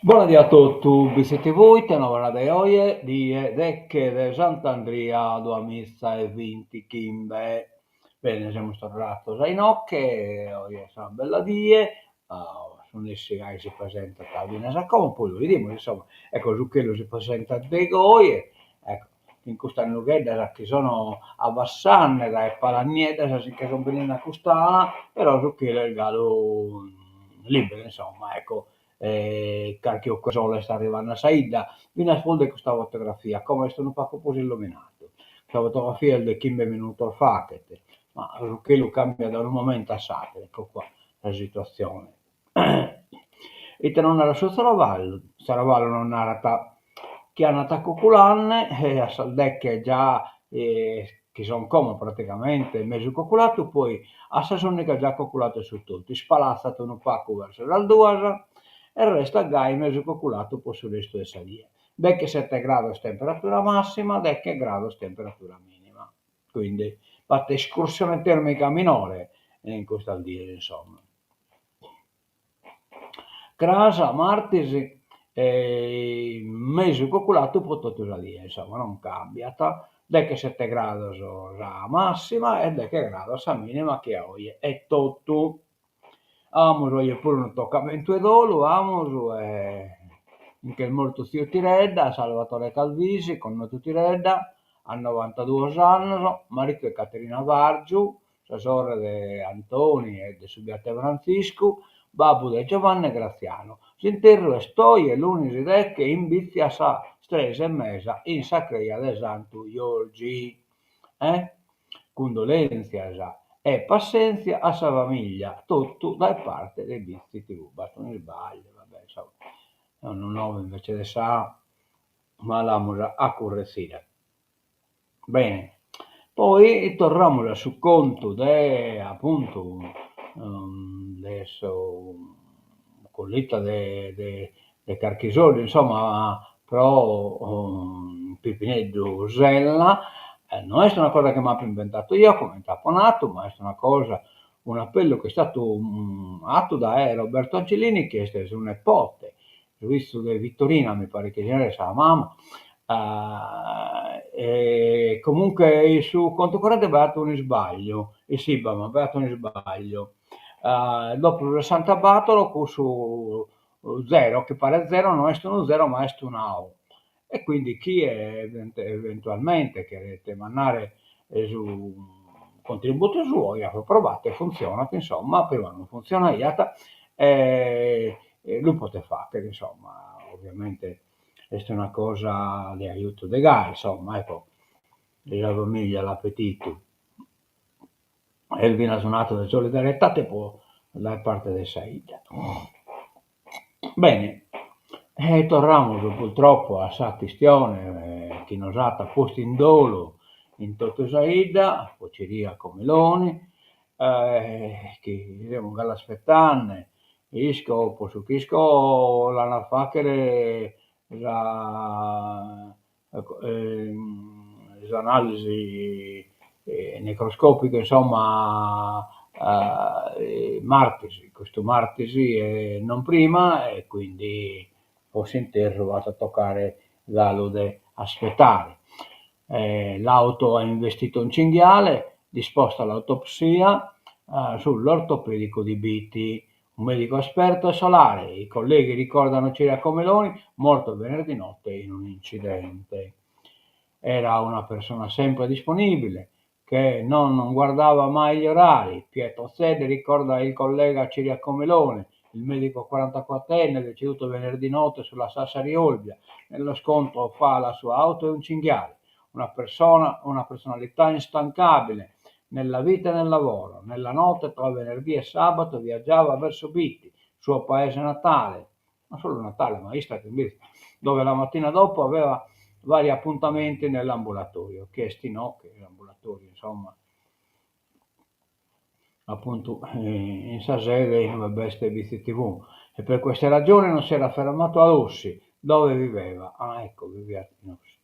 Buonasera a tutti, siete voi, tenora de oie, di Decche de Sant'Andria 2020 Kimbe. Bene, siamo tornati a Inocche, oggi è una bella die, sono essi che si presenta a Cabina come poi lo vediamo, insomma, ecco, su che lo si presenta de goie, ecco, in questa nughetta che sono a Vassanne, da Palagnetta, si che sono venendo a costare, però su che il galo libero, insomma, ecco qualche occasione sta arrivando a Saida, mi nasconde questa fotografia, come sono poco così illuminato. Questa fotografia è del 15 minuti fa, ma che lo cambia da un momento a l'altro, ecco qua la situazione. E te non era su Saravallo non era che hanno attacco culanne, e a Saldecche già che sono come praticamente mezzo cocolato, poi a Sassonica già cocolato su tutti, spalazzato un pacco verso l'Alduasa, e il resto a gai mezzo cocolato poi sul resto di salire. Decche 7 gradi temperatura massima, decche gradi temperatura minima. Quindi fatta escursione termica minore in questo dire, insomma. Crasa, Martesi, mese cocolato potuto salire, insomma, non cambia. Decche 7 gradi la massima e decche gradi la minima che oggi è tutto. Amo io pure un toccamento e dolo, amo che il molto zio Tiredda, Salvatore Calvisi, con noi Tiredda, a 92 anni, marito di Caterina Vargiu, la sorella di Antoni e di Subiate Francisco, babbo di Giovanni Graziano. S'interro e stoie l'unici re che in vizia sa stresa e mesa in sacrea de Santo Giorgi. Condolenzias e pazienza a sua famiglia, tutto da parte dei vizi TV. Basta non sbaglio, vabbè, insomma, è un nome invece di sa, ma l'amo a correggere. Bene, poi torniamo sul conto de, appunto, adesso, colletta de Carchisoli, insomma, però Pipineddu Zella, non è una cosa che mi ho inventato io come taponato, ma è una cosa, un appello che è stato atto da Roberto Angelini, che è un nepote, visto che Vittorina mi pare che sia la mamma, e comunque il suo conto corrente è beato un sbaglio, e sì, ma beato un sbaglio. Dopo il Santa Bartolo con su zero, che pare zero, non è uno zero, ma è una O. E quindi chi è eventualmente che deve mandare su contributo suo, ha provato e funziona, insomma, prima non funziona, lui poteva fare, insomma, ovviamente questa è una cosa di aiuto legale, insomma, ecco, la famiglia, l'appetito, e il viene suonato di solidarietà tipo da parte di Saida. Bene, torniamo purtroppo a questa questione che non ha posto in dolo in tutto Saida, Poceria come Meloni, che siamo aspettando, isco, posso che isco la facere la, l'analisi necroscopica, insomma, martesi, questo martesi e non prima, e quindi fosse interro vado a toccare l'alode aspettare. L'auto ha investito un cinghiale, disposta l'autopsia sull'ortopedico di Biti, un medico esperto e solare. I colleghi ricordano Ciriaco Meloni, morto venerdì notte in un incidente. Era una persona sempre disponibile, che non guardava mai gli orari. Pietro Zedde ricorda il collega Ciriaco Melone, il medico 44enne deceduto venerdì notte sulla Sassari Olbia. Nello scontro fra la sua auto e un cinghiale. Una personalità instancabile nella vita e nel lavoro. Nella notte tra venerdì e sabato viaggiava verso Biti, suo paese natale, non solo natale, ma Istria, dove la mattina dopo aveva vari appuntamenti nell'ambulatorio, chiesti no, che l'ambulatorio, insomma, appunto in sa sede in Beste Bizi TV, e per queste ragioni non si era fermato a Ossi, dove viveva. Ah, ecco, viveva in Ossi,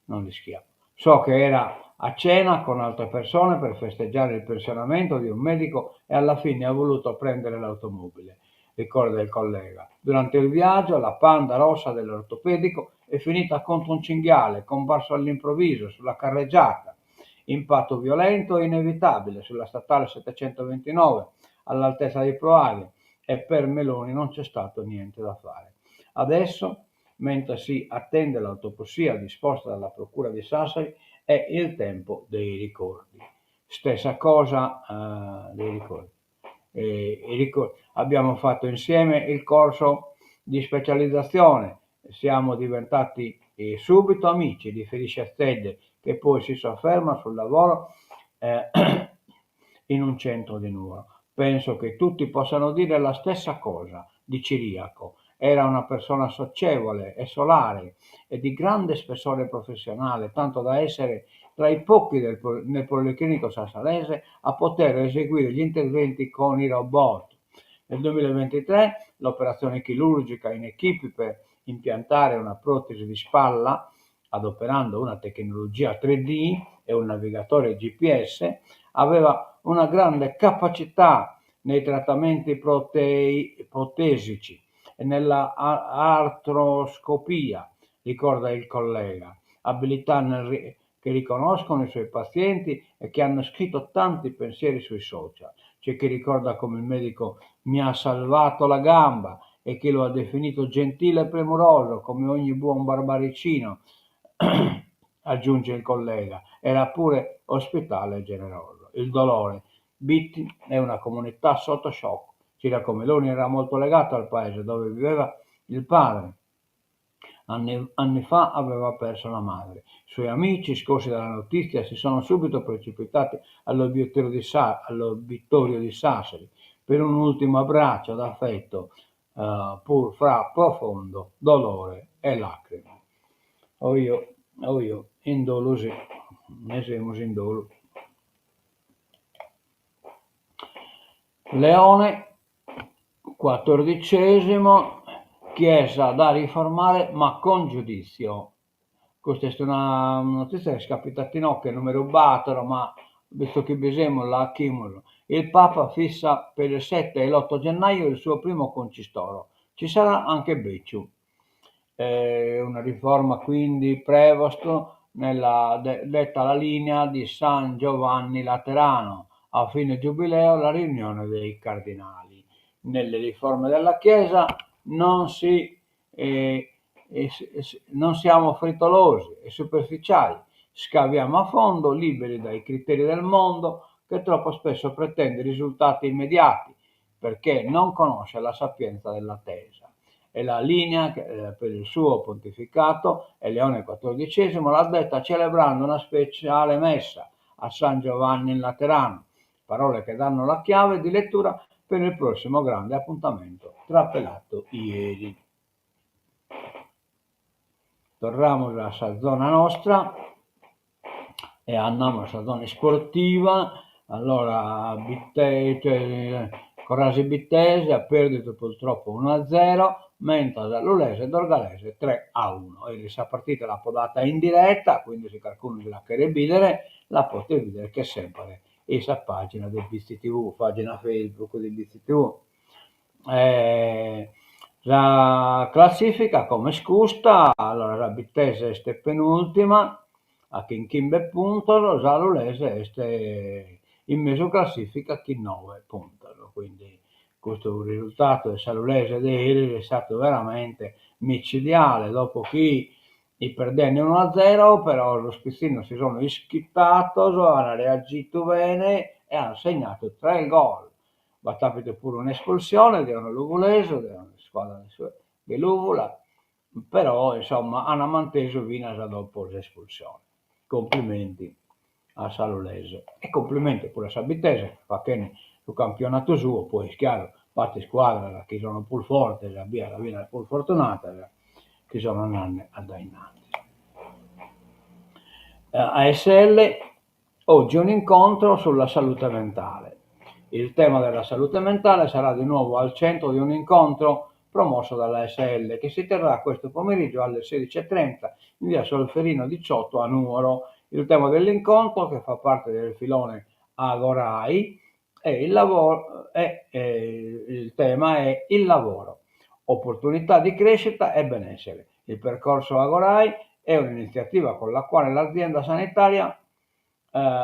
non di Schiaffo. So che era a cena con altre persone per festeggiare il pensionamento di un medico e alla fine ha voluto prendere l'automobile. ricorda il collega. Durante il viaggio la Panda rossa dell'ortopedico è finita contro un cinghiale comparso all'improvviso sulla carreggiata. Impatto violento e inevitabile sulla statale 729 all'altezza di Proalia, e per Meloni non c'è stato niente da fare. Adesso, mentre si attende l'autopsia disposta dalla Procura di Sassari, è il tempo dei ricordi. Stessa cosa dei ricordi. Abbiamo fatto insieme il corso di specializzazione, siamo diventati subito amici, riferisce Stelle, che poi si sofferma sul lavoro in un centro di Nuoro. Penso che tutti possano dire la stessa cosa di Ciriaco. Era una persona socievole e solare e di grande spessore professionale, tanto da essere tra i pochi nel Policlinico Sassalese a poter eseguire gli interventi con i robot. Nel 2023 l'operazione chirurgica in equipe per impiantare una protesi di spalla, adoperando una tecnologia 3D e un navigatore GPS, aveva una grande capacità nei trattamenti protesici e nella artroscopia, ricorda il collega, abilità che riconoscono i suoi pazienti e che hanno scritto tanti pensieri sui social. C'è chi ricorda come il medico mi ha salvato la gamba e chi lo ha definito gentile e premuroso come ogni buon barbaricino, aggiunge il collega, era pure ospitale e generoso. Il dolore. Bitti è una comunità sotto shock. Ciriaco Meloni era molto legato al paese dove viveva il padre. Anni fa aveva perso la madre. I suoi amici, scossi dalla notizia, si sono subito precipitati all'obitorio di Sassari per un ultimo abbraccio d'affetto, pur fra profondo dolore e lacrime. O io, in dolo sì, ne siamo in dolo. Leone, 14°, Chiesa da riformare ma con giudizio. Questa è una notizia che è scapitata in occhio, non mi rubatelo, ma visto che bisogna la chimulo. Il Papa fissa per il 7 e l'8 gennaio il suo primo concistoro. Ci sarà anche Becciu. Una riforma quindi prevosto detta la linea di San Giovanni Laterano. A fine giubileo la riunione dei cardinali. Nelle riforme della Chiesa non siamo frettolosi e superficiali, scaviamo a fondo, liberi dai criteri del mondo che troppo spesso pretende risultati immediati perché non conosce la sapienza dell'attesa. È la linea per il suo pontificato e Leone XIV l'ha detta celebrando una speciale messa a San Giovanni in Laterano, parole che danno la chiave di lettura per il prossimo grande appuntamento trapelato ieri. Torniamo alla zona nostra e andiamo alla zona sportiva. Allora Corrasi Bittese ha perduto purtroppo 1-0, mentre Zalulese e Dorgalese 3-1. E questa partita l'ha podata in diretta, quindi se qualcuno la vuole vedere la potete vedere che è sempre questa pagina del BCTV, pagina Facebook di BCTV. La classifica come scusta, allora la Bittese è penultima, a Chimbè punto, Zalulese è in mezzo classifica chi 9 punti, quindi questo risultato del Zalulese di ieri è stato veramente micidiale, dopo chi i perdenne 1-0, però lo Spizzino si sono ischittato, hanno reagito bene e hanno segnato 3 gol. Va capito pure un'espulsione, devono Luvulese, devono squadra di Luvula, però insomma hanno manteso Vina già dopo l'espulsione. Complimenti a Salolese e complimenti pure a Sabitese, perché sul campionato suo poi è chiaro, parte squadra che sono più forti, la Vina è più fortunata, che sono nanne addainati. ASL, oggi un incontro sulla salute mentale. Il tema della salute mentale sarà di nuovo al centro di un incontro promosso dall'ASL che si terrà questo pomeriggio alle 16:30 in via Solferino 18 a Nuoro. Il tema dell'incontro, che fa parte del filone Agorai, E il lavoro il tema è il lavoro, opportunità di crescita e benessere. Il percorso Agorai è un'iniziativa con la quale l'azienda sanitaria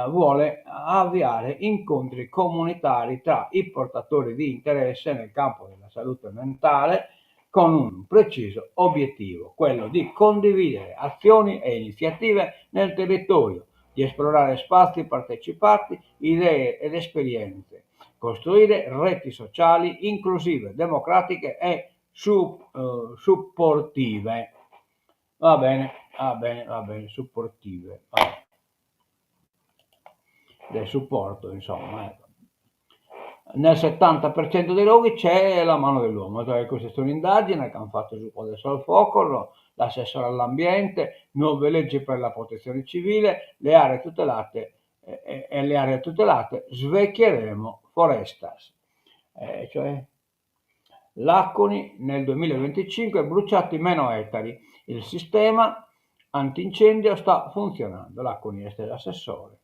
vuole avviare incontri comunitari tra i portatori di interesse nel campo della salute mentale con un preciso obiettivo, quello di condividere azioni e iniziative nel territorio, di esplorare spazi partecipati, idee ed esperienze, costruire reti sociali inclusive, democratiche e supportive. Va bene, supportive. Va. Del supporto, insomma. Ecco. Nel 70% dei luoghi c'è la mano dell'uomo, cioè questa è un'indagine che hanno fatto su adesso al fuoco, l'assessore all'ambiente, nuove leggi per la protezione civile, le aree tutelate e le aree tutelate svecchieremo forestas. Cioè Laconi nel 2025 bruciati meno ettari, il sistema antincendio sta funzionando, Laconi è l'assessore.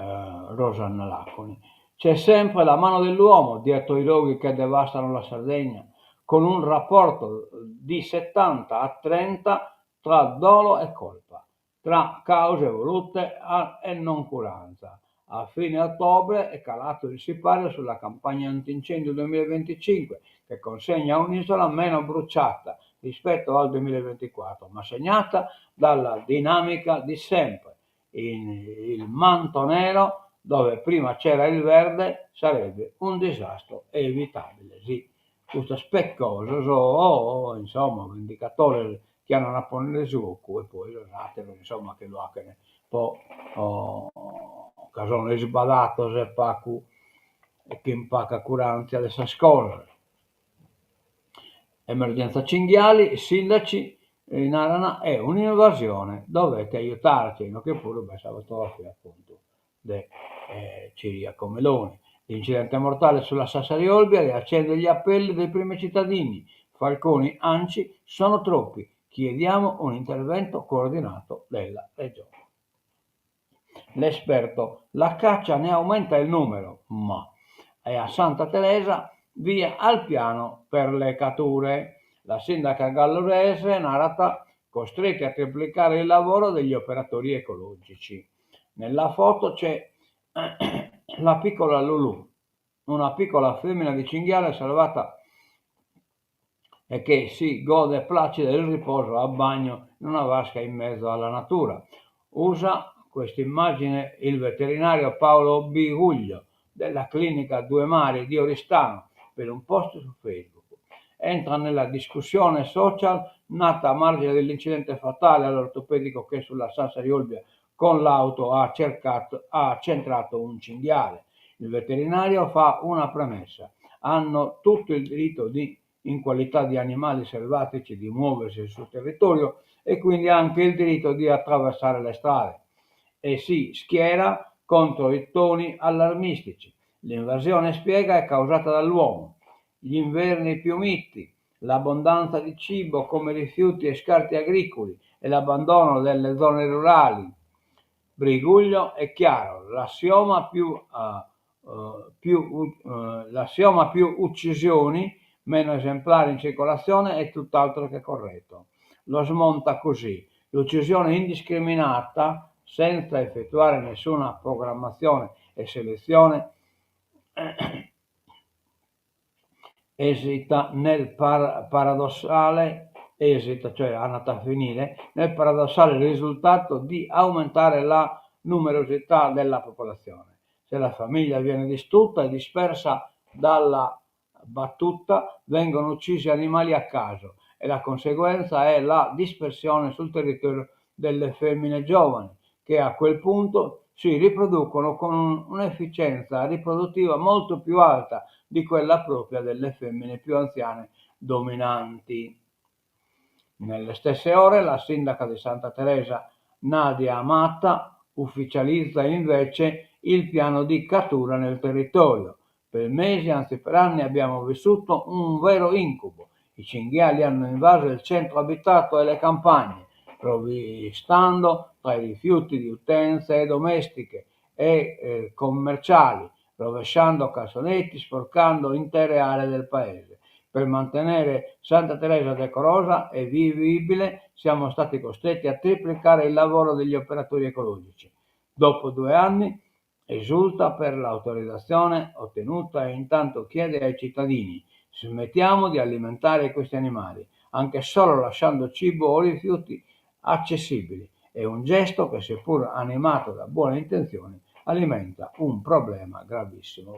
Rosanna Laconi. C'è sempre la mano dell'uomo dietro i roghi che devastano la Sardegna, con un rapporto di 70 a 30 tra dolo e colpa, tra cause volute e noncuranza. A fine ottobre è calato il sipario sulla campagna antincendio 2025, che consegna un'isola meno bruciata rispetto al 2024, ma segnata dalla dinamica di sempre. Il manto nero dove prima c'era il verde sarebbe un disastro evitabile. Sì, questo speccoso, insomma, un indicatore che hanno a ponere su e poi lo natelo, insomma, che lo ha che ne po' che sono sbadato se pacu e che impacca curanza delle scuole. Emergenza cinghiali, sindaci in Arana è un'invasione, dovete aiutarci, no che pure Salvatore appunto de Ciriaco Meloni. L'incidente mortale sulla Sassari Olbia riaccende gli appelli dei primi cittadini. Falconi, Anci sono troppi, chiediamo un intervento coordinato della regione. L'esperto, la caccia ne aumenta il numero, ma è a Santa Teresa via al piano per le catture. La sindaca gallurese narrata costretti a triplicare il lavoro degli operatori ecologici. Nella foto c'è la piccola Lulu, una piccola femmina di cinghiale salvata e che si gode placida del riposo a bagno in una vasca in mezzo alla natura. Usa questa immagine il veterinario Paolo Biguglio della clinica Due Mari di Oristano per un post su Facebook. Entra nella discussione social nata a margine dell'incidente fatale all'ortopedico che sulla Sassari Olbia con l'auto ha centrato un cinghiale. Il veterinario fa una premessa: hanno tutto il diritto di, in qualità di animali selvatici, di muoversi sul territorio e quindi anche il diritto di attraversare le strade. E si schiera contro i toni allarmistici. L'invasione, spiega, è causata dall'uomo. Gli inverni più miti, l'abbondanza di cibo come rifiuti e scarti agricoli e l'abbandono delle zone rurali. Briguglio è chiaro, l'assioma più uccisioni, meno esemplari in circolazione è tutt'altro che corretto. Lo smonta così: l'uccisione indiscriminata, senza effettuare nessuna programmazione e selezione, esita, cioè andata a finire, nel paradossale risultato di aumentare la numerosità della popolazione. Se la famiglia viene distrutta e dispersa dalla battuta, vengono uccisi animali a caso e la conseguenza è la dispersione sul territorio delle femmine giovani, che a quel punto si riproducono con un'efficienza riproduttiva molto più alta di quella propria delle femmine più anziane dominanti. Nelle stesse ore la sindaca di Santa Teresa, Nadia Amatta, ufficializza invece il piano di cattura nel territorio. Per mesi, anzi per anni, abbiamo vissuto un vero incubo. I cinghiali hanno invaso il centro abitato e le campagne, rovistando tra i rifiuti di utenze domestiche e commerciali, rovesciando cassonetti, sporcando intere aree del paese. Per mantenere Santa Teresa decorosa e vivibile siamo stati costretti a triplicare il lavoro degli operatori ecologici. Dopo 2 anni esulta per l'autorizzazione ottenuta e intanto chiede ai cittadini: smettiamo di alimentare questi animali, anche solo lasciando cibo o rifiuti accessibili. È un gesto che, seppur animato da buone intenzioni, alimenta un problema gravissimo.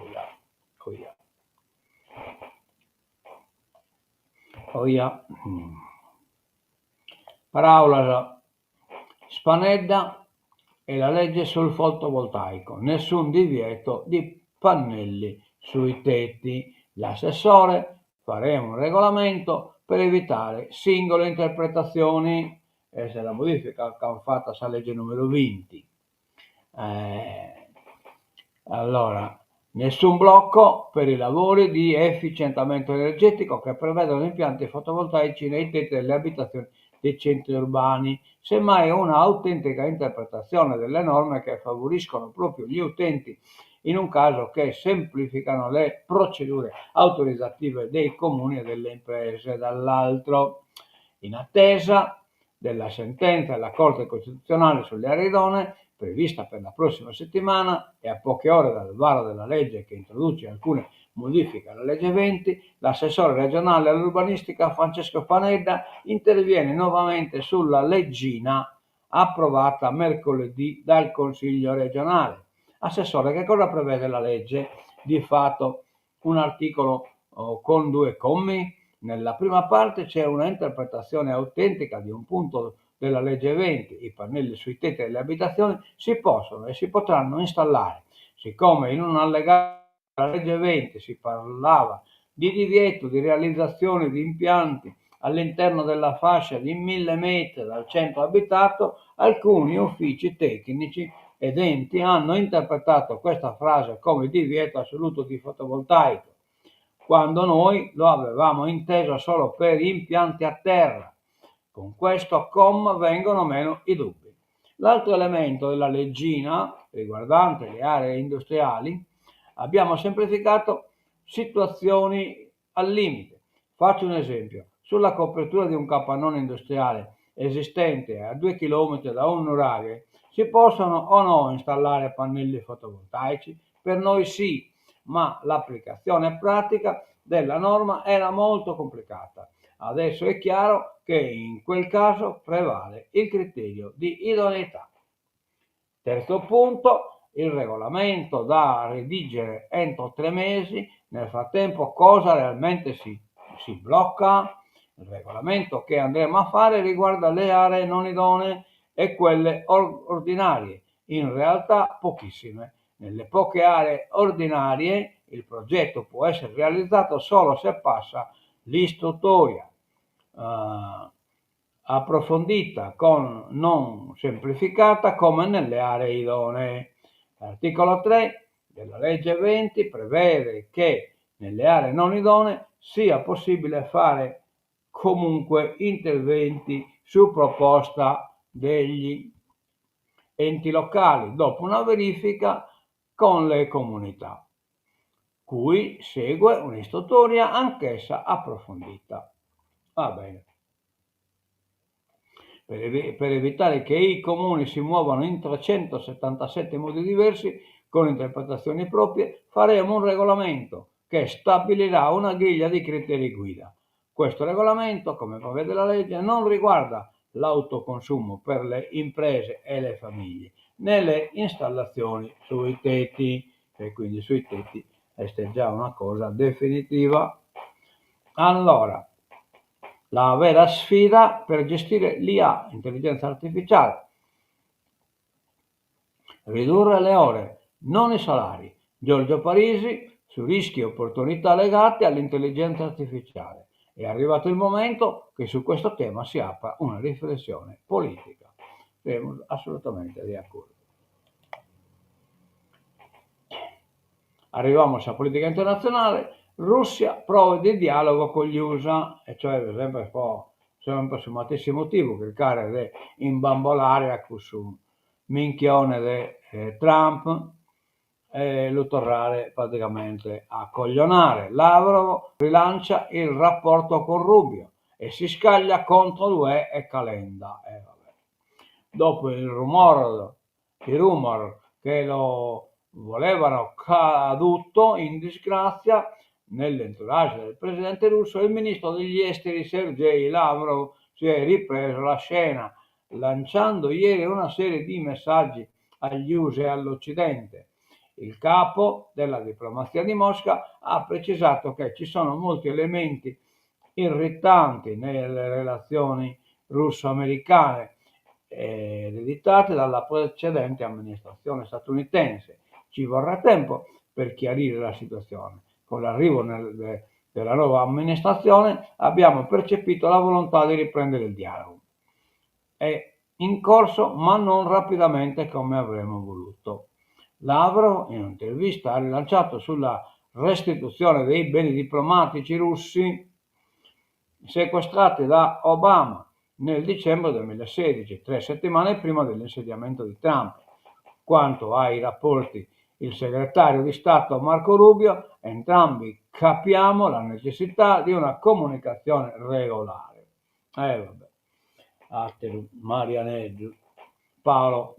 Oia. Paraula Spanedda e la legge sul fotovoltaico. Nessun divieto di pannelli sui tetti. L'assessore: faremo un regolamento per evitare singole interpretazioni. Questa è la modifica che hanno fatto a legge numero 20. Allora, nessun blocco per i lavori di efficientamento energetico che prevedono impianti fotovoltaici nei tetti delle abitazioni dei centri urbani, semmai una autentica interpretazione delle norme che favoriscono proprio gli utenti, in un caso che semplificano le procedure autorizzative dei comuni e delle imprese, dall'altro. In attesa della sentenza della Corte Costituzionale sulle aree idonee, prevista per la prossima settimana e a poche ore dal varo della legge che introduce alcune modifiche alla legge 20, l'assessore regionale all'urbanistica Francesco Panedda interviene nuovamente sulla leggina approvata mercoledì dal Consiglio regionale. Assessore, che cosa prevede la legge? Di fatto un articolo con 2 commi. Nella prima parte c'è una interpretazione autentica di un punto della legge 20, i pannelli sui tetti delle abitazioni si possono e si potranno installare. Siccome in un allegato alla legge 20 si parlava di divieto di realizzazione di impianti all'interno della fascia di 1000 metri dal centro abitato, alcuni uffici tecnici ed enti hanno interpretato questa frase come divieto assoluto di fotovoltaico, quando noi lo avevamo inteso solo per impianti a terra. Con questo comma vengono meno i dubbi. L'altro elemento della leggina riguardante le aree industriali, abbiamo semplificato situazioni al limite. Faccio un esempio: sulla copertura di un capannone industriale esistente a 2 km da un nuraghe si possono o no installare pannelli fotovoltaici? Per noi sì, ma l'applicazione pratica della norma era molto complicata. Adesso è chiaro che in quel caso prevale il criterio di idoneità. Terzo punto, il regolamento da redigere entro 3 mesi. Nel frattempo cosa realmente si blocca? Il regolamento che andremo a fare riguarda le aree non idonee e quelle ordinarie, in realtà pochissime. Nelle poche aree ordinarie il progetto può essere realizzato solo se passa l'istruttoria approfondita con non semplificata come nelle aree idonee. L'articolo 3 della legge 20 prevede che nelle aree non idonee sia possibile fare comunque interventi su proposta degli enti locali dopo una verifica con le comunità, cui segue un'istruttoria anch'essa approfondita. Va bene. Per evitare che i comuni si muovano in 377 modi diversi con interpretazioni proprie, faremo un regolamento che stabilirà una griglia di criteri guida. Questo regolamento, come prevede la legge, non riguarda l'autoconsumo per le imprese e le famiglie, né le installazioni sui tetti, e quindi sui tetti questa è già una cosa definitiva. Allora, la vera sfida per gestire l'IA, intelligenza artificiale, ridurre le ore, non i salari. Giorgio Parisi su rischi e opportunità legate all'intelligenza artificiale. È arrivato il momento che su questo tema si apra una riflessione politica. Siamo assolutamente d'accordo. Arriviamo alla politica internazionale. Russia prove di dialogo con gli USA, e cioè per esempio sempre su matissimo motivo cercare di imbambolare a questo minchione di Trump lo tornare praticamente a coglionare. Lavrov rilancia il rapporto con Rubio e si scaglia contro l'UE e Calenda. Vabbè. Dopo i rumor che lo volevano caduto in disgrazia nell'entourage del presidente russo, il ministro degli esteri Sergei Lavrov si è ripreso la scena lanciando ieri una serie di messaggi agli USA e all'Occidente. Il capo della diplomazia di Mosca ha precisato che ci sono molti elementi irritanti nelle relazioni russo-americane ereditate dalla precedente amministrazione statunitense. Ci vorrà tempo per chiarire la situazione. Con l'arrivo della nuova amministrazione abbiamo percepito la volontà di riprendere il dialogo. È in corso, ma non rapidamente come avremmo voluto. Lavrov, in un'intervista, ha rilanciato sulla restituzione dei beni diplomatici russi sequestrati da Obama nel dicembre 2016, 3 settimane prima dell'insediamento di Trump. Quanto ai rapporti, il segretario di Stato Marco Rubio, entrambi capiamo la necessità di una comunicazione regolare. Vabbè. Marianello Paolo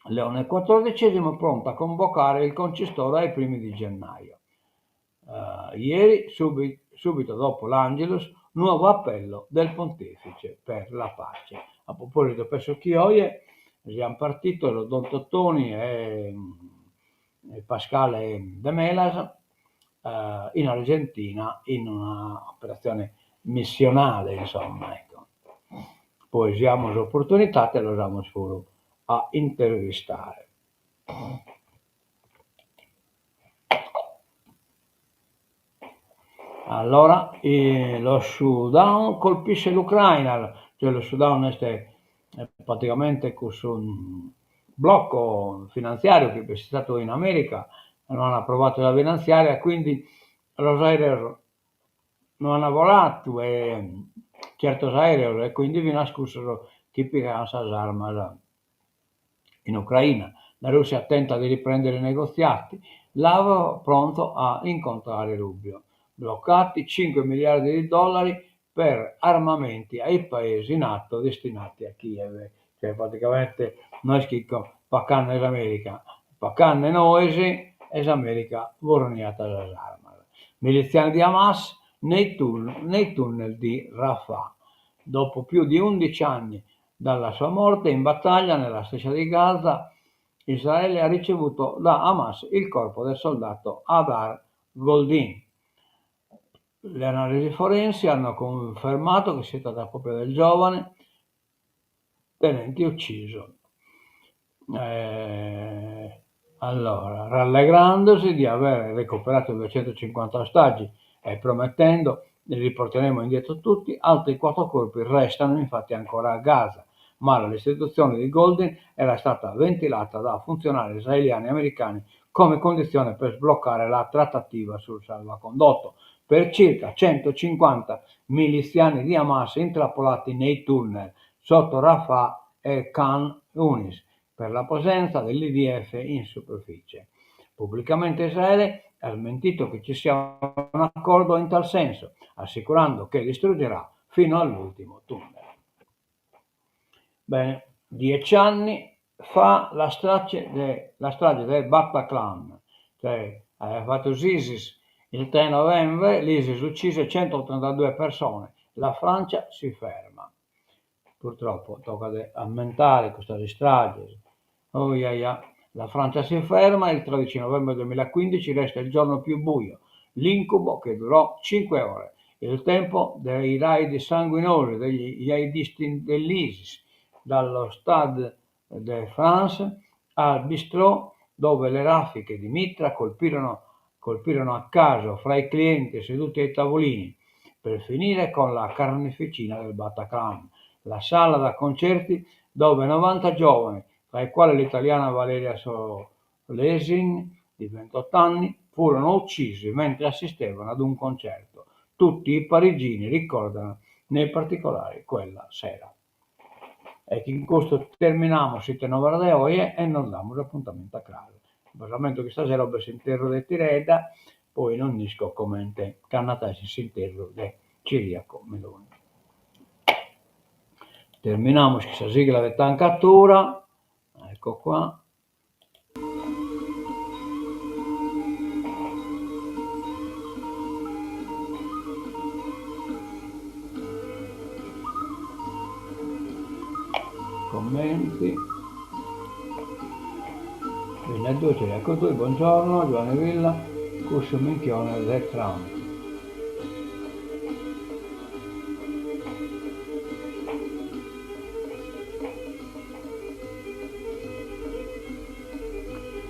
Leone XIV pronto a convocare il concistore ai primi di gennaio. Ieri, subito dopo l'Angelus, nuovo appello del pontefice per la pace. A proposito, penso che oggi siamo partiti Don Tottoni e Pascale De Melas in Argentina in una operazione missionale, insomma, ecco. Poi siamo l'opportunità e lo siamo solo a intervistare. Allora, lo shutdown colpisce l'Ucraina, cioè lo shutdown è praticamente un blocco finanziario che è stato in America, non hanno approvato la finanziaria, quindi los aerei non hanno volato e certos aerei e quindi vi nascono tipiche armi in Ucraina. La Russia tenta di riprendere i negoziati, Lavrov pronto a incontrare Rubio. Bloccati 5 miliardi di dollari per armamenti ai paesi NATO destinati a Kiev. Cioè praticamente noi scritto pacanne l'America, pacanne noi e America vorniata dall'arma. Miliziani di Hamas nei tunnel di Rafah. Dopo più di 11 anni dalla sua morte in battaglia nella striscia di Gaza, Israele ha ricevuto da Hamas il corpo del soldato Hadar Goldin. Le analisi forensi hanno confermato che si tratta proprio del giovane tenente ucciso. Allora, rallegrandosi di aver recuperato 250 ostaggi e promettendo li riporteremo indietro tutti, altri 4 corpi restano infatti ancora a Gaza, ma la restituzione di Goldin era stata ventilata da funzionari israeliani e americani come condizione per sbloccare la trattativa sul salvacondotto per circa 150 miliziani di Hamas intrappolati nei tunnel sotto Rafah e Khan Yunis per la presenza dell'IDF in superficie. Pubblicamente Israele ha smentito che ci sia un accordo in tal senso, assicurando che distruggerà fino all'ultimo tunnel. Bene, 10 anni fa la strage del Bataclan, cioè aveva fatto l'ISIS il 3 novembre, l'ISIS uccise 132 persone, la Francia si ferma. Purtroppo tocca ammentare questa strage. La Francia si ferma, il 13 novembre 2015 resta il giorno più buio, l'incubo che durò 5 ore, il tempo dei raid sanguinosi degli jihadisti dell'ISIS, dallo Stade de France al bistrò dove le raffiche di mitra colpirono a caso fra i clienti seduti ai tavolini, per finire con la carneficina del Bataclan, la sala da concerti dove 90 giovani, tra i quali l'italiana Valeria Solesin, di 28 anni, furono uccisi mentre assistevano ad un concerto. Tutti i parigini ricordano nei particolari quella sera. e che in questo terminiamo siete 9 de oggi e non diamo appuntamento a casa. Il basamento che stasera ho sentito di Tireda, poi non disco commente, cannata si sentito di Ciriaco Meloni. Terminiamo questa sigla di tancatura, ecco qua. Commenti. Venerdì ecco tu, buongiorno, Giovanni Villa, Curso Minchione del Trump.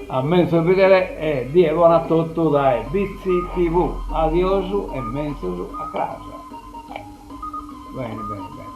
A mezzo vedere e die buona a tutti dai Bizzi TV, adiosu e mezzo a casa. Bene, bene, bene.